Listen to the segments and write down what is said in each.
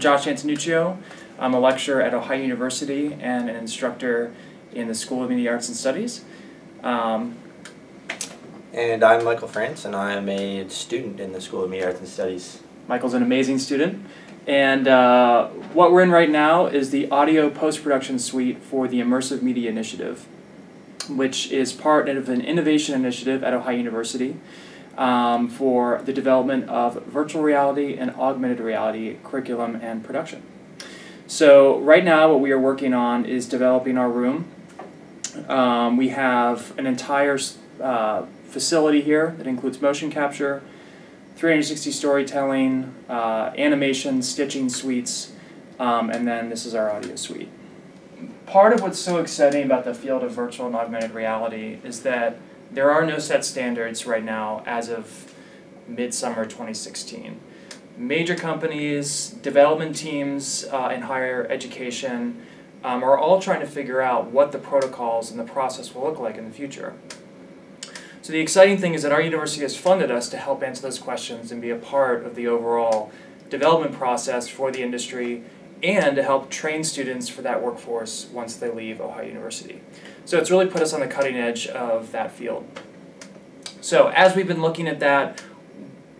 Josh Antonuccio. I'm a lecturer at Ohio University and an instructor in the School of Media Arts and Studies. And I'm Michael France, and I am a student in the School of Media Arts and Studies. Michael's an amazing student. And what we're in right now is the audio post-production suite for the Immersive Media Initiative, which is part of an innovation initiative at Ohio University for the development of virtual reality and augmented reality curriculum and production. So right now what we are working on is developing our room. We have an entire facility here that includes motion capture, 360 storytelling, animation, stitching suites, and then this is our audio suite. Part of what's so exciting about the field of virtual and augmented reality is that there are no set standards right now as of midsummer 2016. Major companies, development teams in higher education are all trying to figure out what the protocols and the process will look like in the future. So the exciting thing is that our university has funded us to help answer those questions and be a part of the overall development process for the industry and to help train students for that workforce once they leave Ohio University. So it's really put us on the cutting edge of that field. So as we've been looking at that,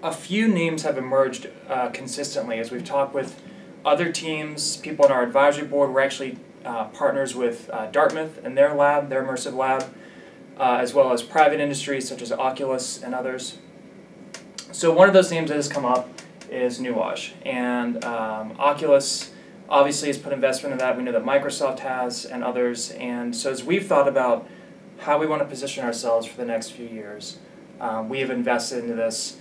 a few names have emerged consistently as we've talked with other teams, people on our advisory board. We're actually partners with Dartmouth and their lab, their immersive lab, as well as private industries such as Oculus and others. So one of those names that has come up is Nuage, and Oculus obviously has put investment in that. We know that Microsoft has and others, and so as we've thought about how we want to position ourselves for the next few years, we have invested into this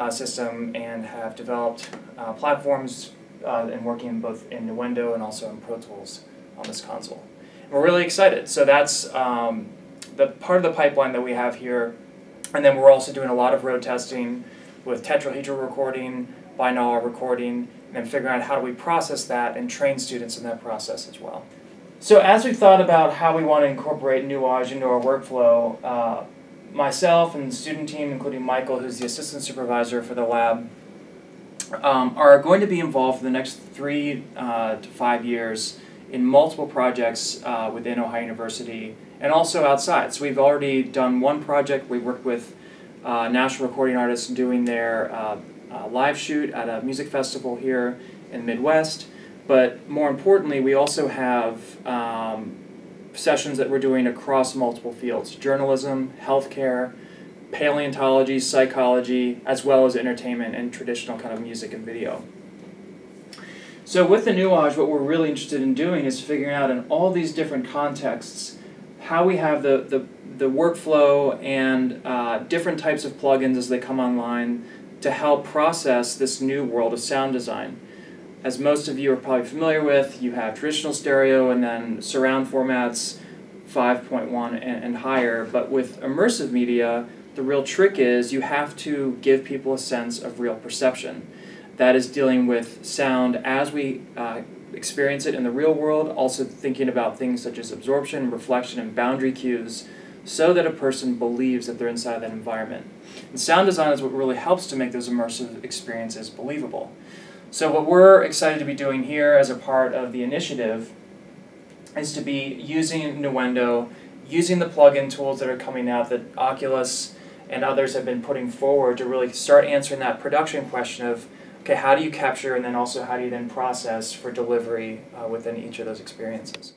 system and have developed platforms and working both in Nuendo and also in Pro Tools on this console. And we're really excited. So that's the part of the pipeline that we have here, and then we're also doing a lot of road testing with tetrahedral recording, binaural recording, and then figuring out how do we process that and train students in that process as well. So as we've thought about how we want to incorporate Nuage into our workflow, myself and the student team, including Michael, who's the assistant supervisor for the lab, are going to be involved for the next 3 to 5 years in multiple projects within Ohio University and also outside. So we've already done one project. We worked with national recording artists doing their live shoot at a music festival here in the Midwest. But more importantly, we also have sessions that we're doing across multiple fields: journalism, healthcare, paleontology, psychology, as well as entertainment and traditional kind of music and video. So with the Nuage, what we're really interested in doing is figuring out in all these different contexts how we have the workflow and different types of plugins as they come online to help process this new world of sound design. As most of you are probably familiar with, you have traditional stereo and then surround formats 5.1 and higher, but with immersive media, the real trick is you have to give people a sense of real perception. That is dealing with sound as we experience it in the real world, also thinking about things such as absorption, reflection, and boundary cues so that a person believes that they're inside that environment. And sound design is what really helps to make those immersive experiences believable. So what we're excited to be doing here as a part of the initiative is to be using Nuendo, using the plugin tools that are coming out that Oculus and others have been putting forward to really start answering that production question of, okay, how do you capture and then also how do you then process for delivery within each of those experiences.